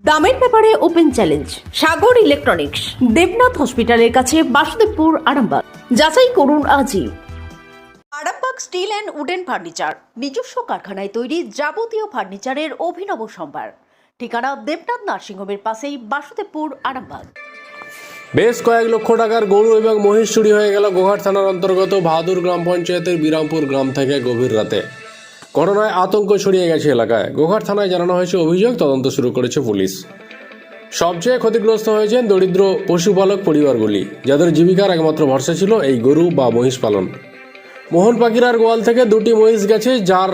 দামের ব্যাপারে open challenge সাগর electronics, Debnath হসপিটালের কাছে, বাসুদেবপুর, আরামবাগ। যাচাই করুন আজই। Arambagh steel and wooden furniture, নিজস্ব কারখানায় তৈরি যাবতীয় ফার্নিচারের অভিনব সম্ভার। ঠিকানা দেবনাথ নার্সিংহোমের পাশেই, বাসুদেবপুর, আরামবাগ। বেশ কয়েক লক্ষ টাকার গরু এবং মহিষ চুরি হয়ে গেল গোঘাট থানার অন্তর্গত বাহাদুর গ্রাম পঞ্চায়েতের বিরামপুর গ্রাম থেকে গভীর রাতে। ঘটনায় আতঙ্ক ছড়িয়ে গেছে এলাকায়। গোঘাট থানায় জানানো হয়েছে অভিযোগ, তদন্ত শুরু করেছে পুলিশ। সবচেয়ে ক্ষতিগ্রস্ত হয়েছেন দরিদ্র পশুপালক পরিবারগুলি, যাদের জীবিকার একমাত্র ভরসা ছিল এই গরু বা মহিষ পালন। মোহন পাকিরার গোয়াল থেকে দুটি মহিষ গেছে, যার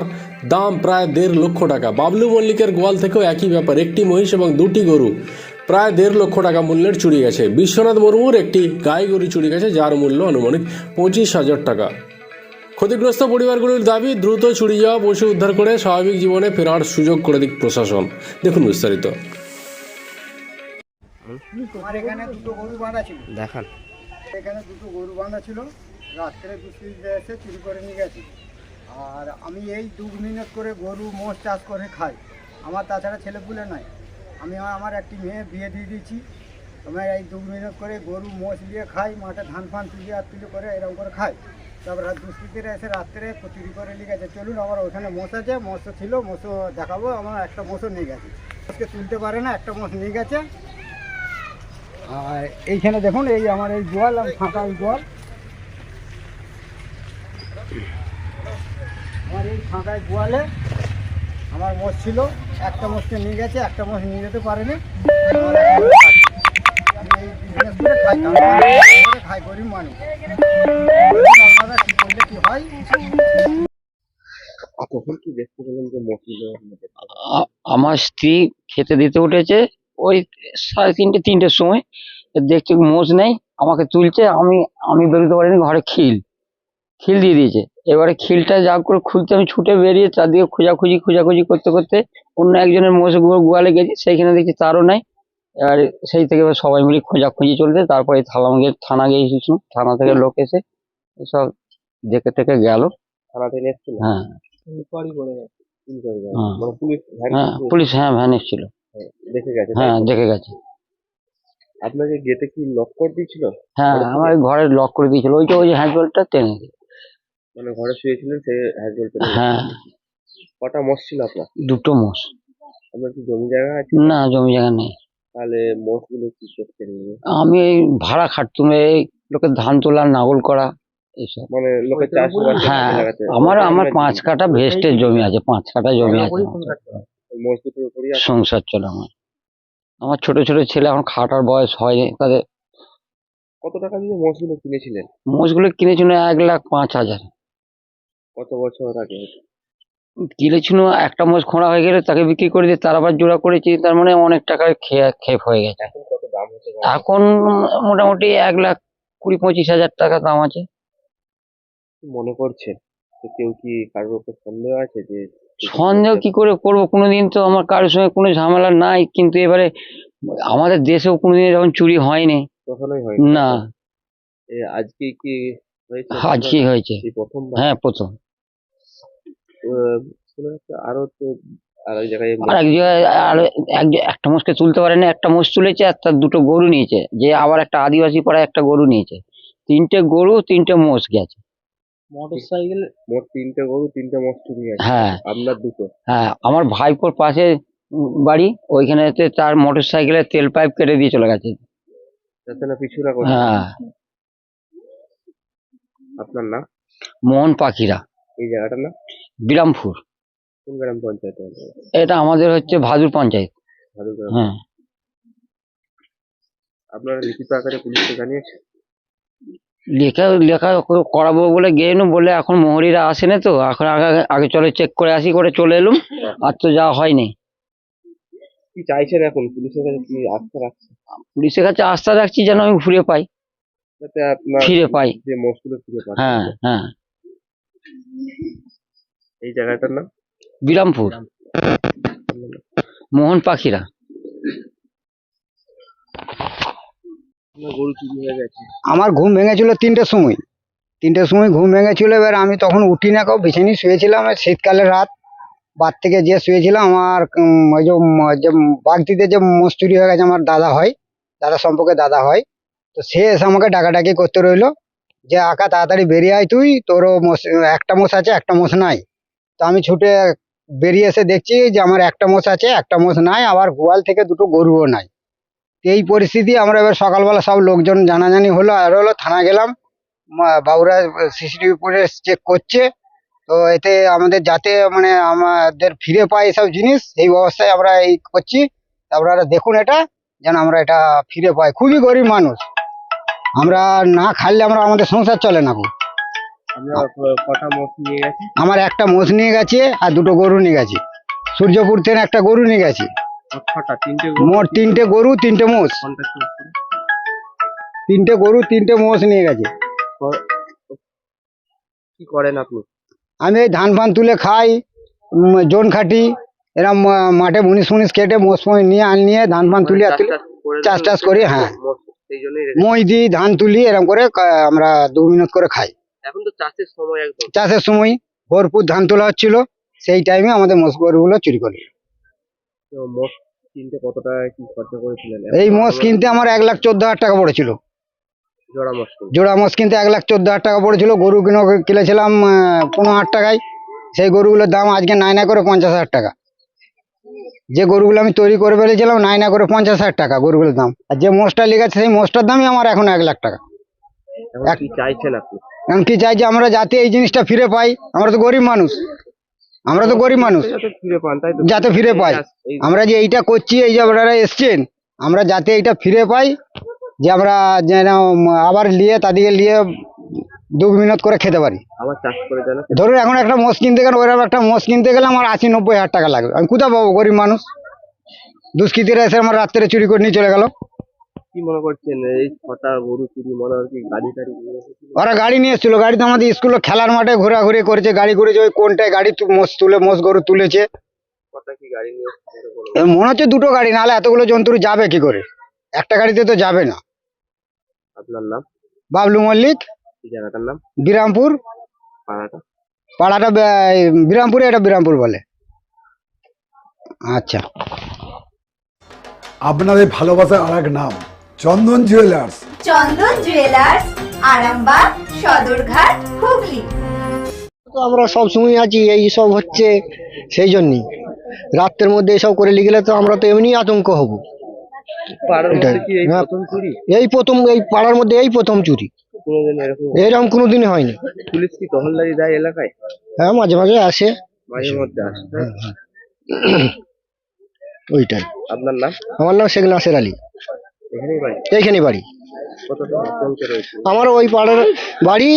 দাম প্রায় 1.5 লক্ষ টাকা। বাবলু মল্লিকের গোয়াল থেকেও একই ব্যাপার, একটি মহিষ এবং দুটি গরু প্রায় 1.5 লক্ষ টাকা মূল্যের চুরি গেছে। বিশ্বনাথ মুর্মুর একটি গাই গরু চুরি গেছে, যার মূল্য আনুমানিক 25,000 টাকা। ক্ষতিগ্রস্ত পরিবারগুলির দাবি, দ্রুত চুরি যাওয়া পশু উদ্ধার করে স্বাভাবিক জীবনে ফেরার সুযোগ করে দিক প্রশাসন। দেখুন বিস্তারিত। আমার এখানে দুটো গরু বাঁধা ছিল, দেখান। এখানে দুটো গরু বাঁধা ছিল, রাত্রে দুষ্কৃতীরা এসে চুরি করে নিয়ে গেছে। আর আমি এই 2 মিনিট করে গরু মোষ চাষ করে খাই, আমার তাছাড়া ছেলেপুলে নাই। আমি আমার একটি মেয়ে বিয়ে দিয়ে দিয়েছি, আমি এই 2 মিনিট করে গরু মোষ দিয়ে খাই, মাঠে ধান ফান তুলে আর তুলে করে এরকম করে খাই। তারপর দুষ্কৃতীরা এসে রাত্রে চুরি করে নিয়ে গেছে। চলুন, আমার ওখানে মোষ আছে, মোষ ছিল, মোষ দেখাবো। আমার একটা মোষও নিয়ে গেছে, মোষকে তুলতে পারে না, একটা মোষ নিয়ে গেছে। আর এইখানে দেখুন, এই আমার এই গোয়াল, ফাঁকা এই গোয়াল, আমার এই ফাঁকা গোয়ালে আমার মোষ ছিল, একটা মোষকে নিয়ে গেছে, একটা মোষ নিয়ে যেতে পারেনি। আমি এই বিজনেস করে খাই, খাই, গরিব মানুষ। আপনারা কি করলে কি হয়? কখন কি দেখতে পেলেন যে আমার স্ত্রী খেতে দিতে উঠেছে ওই 3:30-4টের সময়, দেখছি মোষ নেই, আমাকে তুলছে। আমি বেরোতে পারিনি, ঘরে খিল দিয়ে দিয়েছে। এবারে খিলটা যা করে খুলতে আমি ছুটে বেরিয়ে চারদিকে খোঁজাখুঁজি করতে করতে অন্য একজনের মোষ গোয়ালে গেছি, সেইখানে দেখছি তারও নাই। এবার সেই থেকে এবার সবাই মিলে খোঁজাখুঁজি চলছে। তারপরে থানা গিয়েছিলাম, থানা থেকে লোক এসে সব দেখে টেকে গেল। থানা থেকে এসেছিল? হ্যাঁ মানে পুলিশ পুলিশ, হ্যাঁ ভ্যান এসেছিল, দেখে গেছে? হ্যাঁ দেখে গেছে। আপনাকে গেটে কি লক করে দিয়েছিল? হ্যাঁ, আমার ঘরে লক করে দিয়েছিল, ওই যে হ্যান্ডবলটা টেনে দিয়ে। মানে ঘরে শুয়েছিলেন, সে হ্যাজবল পেলে? হ্যাঁ। কটা মোষ ছিল আপনার? দুটো মোষ। আপনার কি জমি জায়গা আছে? না, জমি জায়গা নেই। তাহলে মোষগুলো কি করতেন? আমি এই ভাড়া খাটতুম, এই লোকের ধান তোলা, নাগল করা, এইসব। মানে লোকের চাষবাস? হ্যাঁ, আমার 5 কাঠা ভেস্টের জমি আছে, 5 কাঠা জমি আছে। মোষ দুটোর উপরই আছে? সংসার চলে আমার ছোট ছোট ছেলে, এখন খাটার বয়স হয়নি তাদের। কত টাকা দিয়ে মোষগুলো কিনেছিলেন? মোষগুলো কিনেছিল 1,05,000। কত বছর আগে? কিনেছিল, একটা মোষ খোঁড়া হয়ে গেলে তাকে বিক্রি করে দিয়ে তার আবার জোড়া করেছি, তার মানে অনেক টাকার ক্ষেপ হয়ে গেছে। এখন কত দাম হচ্ছে? এখন মোটামুটি 1,20,25,000 টাকা দাম আছে। কি মনে করছেন? তো কেউ কি কারোর উপর সন্দেহ আছে? যে সন্দেহ কি করে করবো, কোনোদিন তো আমার কারোর সঙ্গে কোনো ঝামেলা নাই, কিন্তু এবারে আমাদের দেশেও কোনোদিন এরকম চুরি হয়নি। কখনোই হয় না, আজকে কি হয়েছে? আজকেই হয়েছে। এই প্রথমবার? হ্যাঁ, প্রথম। শোনা যাচ্ছে আরো তো আর এক জায়গায় আর এক জায়গায় একটা মোষকে তুলতে পারেনি, একটা মোষ তুলেছে আর তার দুটো গরু নিয়েছে, যে আবার একটা আদিবাসী পাড়ায় একটা গরু নিয়েছে। 3টে গরু 3টে মোষ গেছে। মোটরসাইকেল মোট 3টে গরু 3টে মোষ চুরি গেছে? হ্যাঁ। আপনার দুটো? হ্যাঁ, আমার ভাইপোর পাশে বাড়ি, ওইখানেতে তার মোটর সাইকেলের তেল পাইপ কেটে দিয়ে চলে গেছে। যাতে না পিছুরা করে? হ্যাঁ। আপনার নাম? মোহন পাখিরা। এই জায়গাটার নাম? বিরামপুর। কোন গ্রাম পঞ্চায়েত? এটা আমাদের হচ্ছে ভাদুর পঞ্চায়েত। ভাদুরগ্রাম। হ্যাঁ। আপনারা লিখিত আকারে পুলিশকে জানিয়েছেন? লেখা করাবো বলে গেলুম, বলে এখন মোহরিরা আসে না, তো এখন আগে চলে চেক করে আসি করে চলে এলুম, আর তো যাওয়া হয়নি। কি চাইছেন এখন? পুলিশের কাছে কি আস্থা রাখছেন? পুলিশের কাছে আস্থা রাখছি যেন আমি ফিরে পাই। যাতে আপনার ফিরে পাই। যে মোষগুলো ফিরে পান। হ্যাঁ হ্যাঁ। এই জায়গাটার নাম? বিরামপুর। মোহন পাখিরা। গরু চুরি হয়ে গেছে? আমার ঘুম ভেঙেছিল 3টের সময় ঘুম ভেঙেছিল। এবার আমি তখন উঠি না, বিছানি শুয়েছিলাম, শীতকালের রাত। বাদ থেকে যে শুয়েছিলাম আমার ওই যে বাগদিতে যে মোষ চুরি হয়ে গেছে, আমার দাদা সম্পর্কে দাদা হয়। তো সে এসে আমাকে ডাকাডাকি করতে রইলো যে আকা তাড়াতাড়ি বেরিয়ে আয়, তোরও একটা মোষ আছে, একটা মোষ নাই। তো আমি ছুটে বেরিয়ে এসে দেখছি যে আমার একটা মোষ আছে, একটা মোষ নাই, আবার গোয়াল থেকে দুটো গরুও নাই। তো এই পরিস্থিতি আমরা এবার সকালবেলা সব লোকজন জানাজানি হলো, আর হলো থানা গেলাম। বাবুরা সিসিটিভি ফুটেজ চেক করছে। তো এতে আমাদের যাতে মানে আমাদের ফিরে পাই এসব জিনিস, এই ব্যবস্থায় আমরা এই করছি। আপনারা দেখুন এটা, যেন আমরা এটা ফিরে পাই। খুবই গরিব মানুষ আমরা, না খাইলে আমাদের সংসার চলে না। আপনার কটা মোষ নিয়ে গেছে? আমার একটা মোষ নিয়ে গেছে আর দুটো গরু নিয়ে গেছে। সূর্যপুর থেকে একটা গরু নিয়ে গেছে। ছটা? তিনটে মোট 3টে গরু 3টে মোষ। কন্টাক্ট করে 3টে গরু 3টে মোষ নিয়ে গেছে। কি করেন আপনি? আমি এই ধান ফান তুলে খাই, জোন খাটি, এরম মাঠে মুনিশ কেটে মোষ নিয়ে ধান ফান তুলে চাষ করি। হ্যাঁ, সেই জন্যই মই দিই, ধান তুলি, এরকম করে আমরা 2 মিনিট করে খাই। এখন তো চাষের সময়, একদম চাষের সময় ভরপুর ধান তোলা হচ্ছিল, সেই টাইমে আমাদের মোষ গরুগুলো চুরি করে। মোষ কিনতে কত টাকা কি খরচা করেছিলেন? এই মোষ কিনতে আমার 1,14,000 টাকা পড়েছিল। জোড়া মোষ? জোড়া মোষ কিনতে 1,14,000 টাকা পড়েছিল। গরু কিনেছিলাম 15,000 টাকায়। সেই গরুগুলোর দাম আজকে নাই করে 50,000 টাকা। যে গরুগুলো আমি তৈরি করে ফেলেছিলাম নাই করে 50,000 টাকা গরুগুলোর দাম। আর যে মোষটা লেগেছে সেই মোষটার দামই আমার এখন 1,00,000 টাকা। এখন কি চাইছেন আপনি? এখন কি চাই যে আমরা যাতে এই জিনিসটা ফিরে পাই। আমরা তো গরিব মানুষ, যাতে ফিরে পান, তাই তো? যাতে ফিরে পাই। আমরা যে এইটা করছি, এই যে আপনারা এসছেন, আমরা যাতে এইটা ফিরে পাই, যে আমরা যেন আবার তাদেরকে নিয়ে 2 মিনিট করে খেতে পারি। আবার চাষ করে দেন? ধরুন এখন একটা মোষ কিনতে গেলে, ওইরকম একটা মোষ কিনতে গেলে আমার 80-90 হাজার টাকা লাগবে। আমি কোথাও পাবো? গরিব মানুষ। দুষ্কৃতীরা এসে আমার রাত্রে চুরি করে নিয়ে চলে গেল। কি মনে করছেন এই ছটা গরু চুরি, মনে হয় কি গাড়ি টাড়ি নিয়ে এসেছিল? ওরা গাড়ি নিয়ে এসেছিল, গাড়িতে আমাদের স্কুলে খেলার মাঠে ঘোরাঘুরি করেছে, গাড়ি ঘুরেছে, ওই কোনটায় গাড়ি মোষ গরু তুলেছে। কটা কি গাড়ি নিয়ে এসেছিল? মনে হচ্ছে 2টো গাড়ি, নাহলে এতগুলো জন্তু যাবে কি করে? একটা গাড়িতে তো যাবে না। আপনার নাম? বাবলু মল্লিক। এই জায়গাটার নাম? বিরামপুর। পাড়াটা বিরামপুরে, এটা বিরামপুর বলে। আচ্ছা, আপনাদের ভালোবাসার আর এক নাম চন্দন জুয়েলার্স। চন্দন জুয়েলার্স, আরামবাগ, সদরঘাট, হুগলি। তো আমরা সব সময় আছি, এই সব হচ্ছে সেই জন্যই। রাতের মধ্যে এসব করে লিখলে তো আমরা তো এমনি আতঙ্ক হব। পাড়ার মধ্যে কি এই প্রথম চুরি? এই পাড়ার মধ্যে এই প্রথম চুরি। কোনোদিন এরকম এরকম কোনোদিনই হয়নি। পুলিশ কি টহলদারি দেয় এলাকায়? হ্যাঁ, মাঝে মাঝে আসে। মাঝে মধ্যে আসে? ওইটাই। আপনার নাম? আমার নাম শেখ নাসের আলী। এখানেই বাড়ি? এইখানে বাড়ি। কতটা আতঙ্কে রয়েছে? আমার ওই পাড়ার বাড়ি।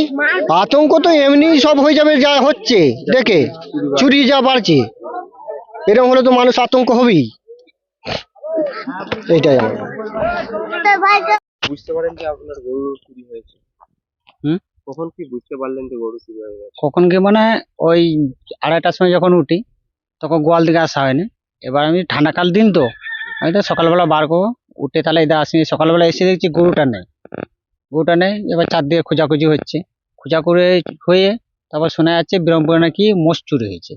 আতঙ্ক তো এমনি সব হয়ে যাবে, যা হচ্ছে দেখে চুরি যা বাড়ছে, এরকম হলে তো মানুষ আতঙ্ক হবেই। এইটাই আমার। বুঝতে পারেন যে আপনার গরু চুরি হয়েছে? কখন কি বুঝতে পারলেন যে গরু চুরি হয়ে গেছে? কখন কি মানে ওই 2:30টার সময় যখন উঠি, তখন গোয়াল দিকে আসা হয়নি। এবার আমি ঠান্ডাকাল দিন তো, আমি তো সকালবেলা বার করবো, উঠে তাহলে এদের আসি। সকালবেলা এসে দেখছি গরুটা নেই। এবার চারদিকে খোঁজাখুঁজি হচ্ছে, খোঁজা করে হয়ে তারপর শোনা যাচ্ছে বিরমপুরে নাকি মোষ চুরি হয়েছে।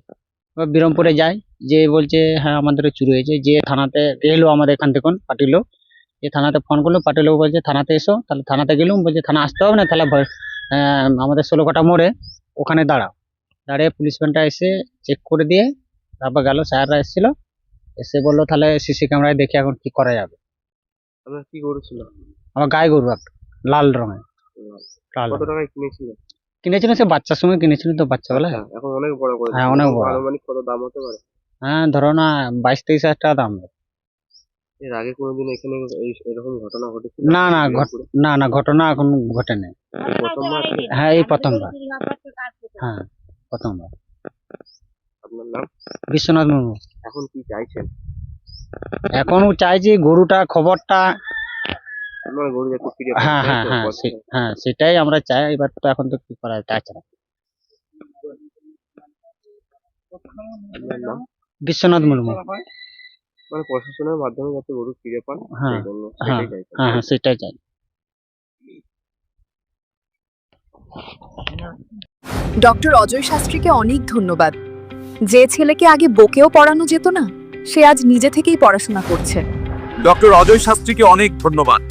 এবার বিরমপুরে যাই, যে বলছে হ্যাঁ আমাদেরও চুরি হয়েছে। যে থানাতে এলো, আমাদের এখান থেকে পাঠিয়েলো, যে থানাতে ফোন করলো, পাঠিয়েলো, বলছে থানাতে এসো। তাহলে থানাতে গেলুম, বলছে থানা আসতে হবে না, তাহলে আমাদের 16 মোড়ে ওখানে দাঁড়িয়ে পুলিশ ভ্যানটা এসে চেক করে দিয়ে তারপর গেল। স্যাররা এসেছিল, এসে বললো তাহলে সিসি ক্যামেরায় দেখে এখন কি করা যাবে। আপনার কি গরু ছিল? আমার গায়ে গরু একটা লাল রঙের। কত টাকায় কিনেছিলেন? কিনেছিল সে বাচ্চার সময় কিনেছিল তো, বাচ্চাবেলায়। এখন অনেক বড় করে? হ্যাঁ, অনেক বড়। আনুমানিক কত দাম হতে পারে? হ্যাঁ, ধরো না 22-23 হাজার টাকা দাম। এর আগে কোনোদিন এখানে এরকম ঘটনা ঘটেছিল? না, ঘটনা এখন ঘটেনি। প্রথমবার? হ্যাঁ, এই প্রথমবার। হ্যাঁ, প্রথমবার। আপনার নাম? বিশ্বনাথ মুর্মু। এখন কি চাইছেন? এখন চাইছি গরুটা খবরটা। আপনার গরু যাতে ফিরে পান, হ্যাঁ, তাই হ্যাঁ, তো? হ্যাঁ, সেটাই আমরা চাই। এবার তো এখন তো কি করা যায়, তাছাড়া। আপনার নাম? বিশ্বনাথ মুর্মু। মানে প্রশাসনের মাধ্যমে যাতে গরু ফিরে পান, হ্যাঁ, সেই জন্য হ্যাঁ, সেটাই চাইছেন? হ্যাঁ, সেটাই চাই। ডক্টর অজয় শাস্ত্রীকে অনেক ধন্যবাদ। যে ছেলেকে আগে বকেও পড়ানো যেত না, সে আজ নিজে থেকেই পড়াশোনা করছে। ডক্টর অজয় শাস্ত্রীকে অনেক ধন্যবাদ।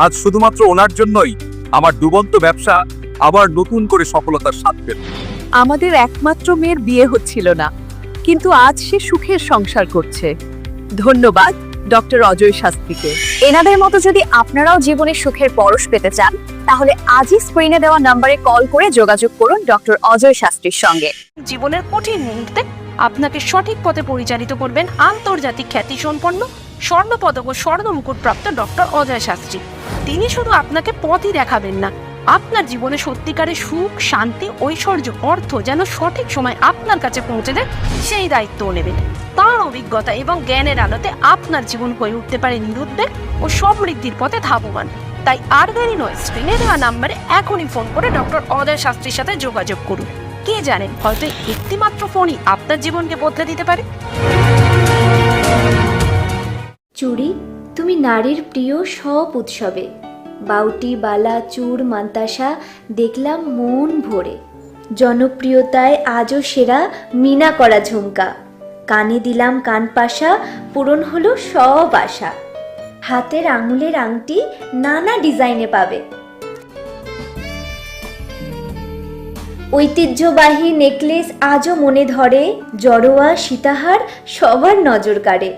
আজ শুধুমাত্র ওনার জন্যই আমার ডুবন্ত ব্যবসা আবার নতুন করে সফলতার স্বাদ পেল। আমাদের একমাত্র মেয়ের বিয়ে হচ্ছিল না, কিন্তু আজ সে সুখের সংসার করছে। ধন্যবাদ ডক্টর অজয় শাস্ত্রীকে। এনাদের মতো যদি আপনারাও জীবনে সুখের পরশ পেতে চান, তাহলে আজই স্ক্রিনে দেওয়া নম্বরে কল করে যোগাযোগ করুন ডক্টর অজয় শাস্ত্রীর সঙ্গে। জীবনের কঠিন মুহূর্তে আপনাকে সঠিক পথে পরিচালিত করবেন আন্তর্জাতিক খ্যাতিসম্পন্ন স্বর্ণপদক ও স্বর্ণ মুকুট প্রাপ্ত ডক্টর অজয় শাস্ত্রী। তিনি শুধু আপনাকে পথই দেখাবেন না, আপনার জীবনে সত্যিকারের সুখ, শান্তি, ঐশ্বর্য, অর্থ যেন সঠিক সময় আপনার কাছে পৌঁছে দেয়, সেই দায়িত্বও নেবেন। তার অভিজ্ঞতা এবং জ্ঞানের আলোতে আপনার জীবন হয়ে উঠতে পারে নিরুদ্বেগ ও সমৃদ্ধির পথে ধাবমান। তাই আর দেরি নয়, স্ক্রিনে দেওয়া নাম্বারে এখনই ফোন করে ডক্টর অজয় শাস্ত্রীর সাথে যোগাযোগ করুন। কে জানেন, হয়তো একটি মাত্র ফোনই আপনার জীবনকে বদলে দিতে পারে। চুড়ি, তুমি নারীর প্রিয় সব উৎসবে। বাউটি, বালা, চূড়, মান্তাসা দেখলাম মন ভরে। জনপ্রিয়তায় আজও সেরা মিনা করা ঝুমকা। কানে দিলাম কানপাশা, পূরণ হলো সব আশা। হাতের আঙুলের আংটি নানা ডিজাইনে পাবে। ঐতিহ্যবাহী নেকলেস আজও মনে ধরে। জড়োয়া, সীতাহার সবার নজর কাড়ে।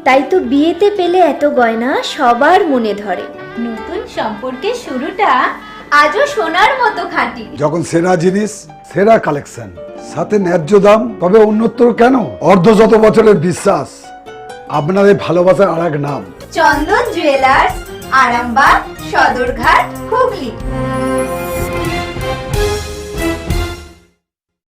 তাই তো বিয়েতে পেলে এত গয়না সবার মনে ধরে। নতুন সম্পর্কের শুরুটা আজও সোনার মতো খাঁটি। যখন সেরা জিনিস, সেরা কালেকশন, সাথে ন্যায্য দাম, তবে উন্নতর কেন? অর্ধশত বছরের বিশ্বাস, আপনাদের ভালোবাসার আর এক নাম। চন্দন জুয়েলার্স, আরামবাগ, সদরঘাট, হুগলি।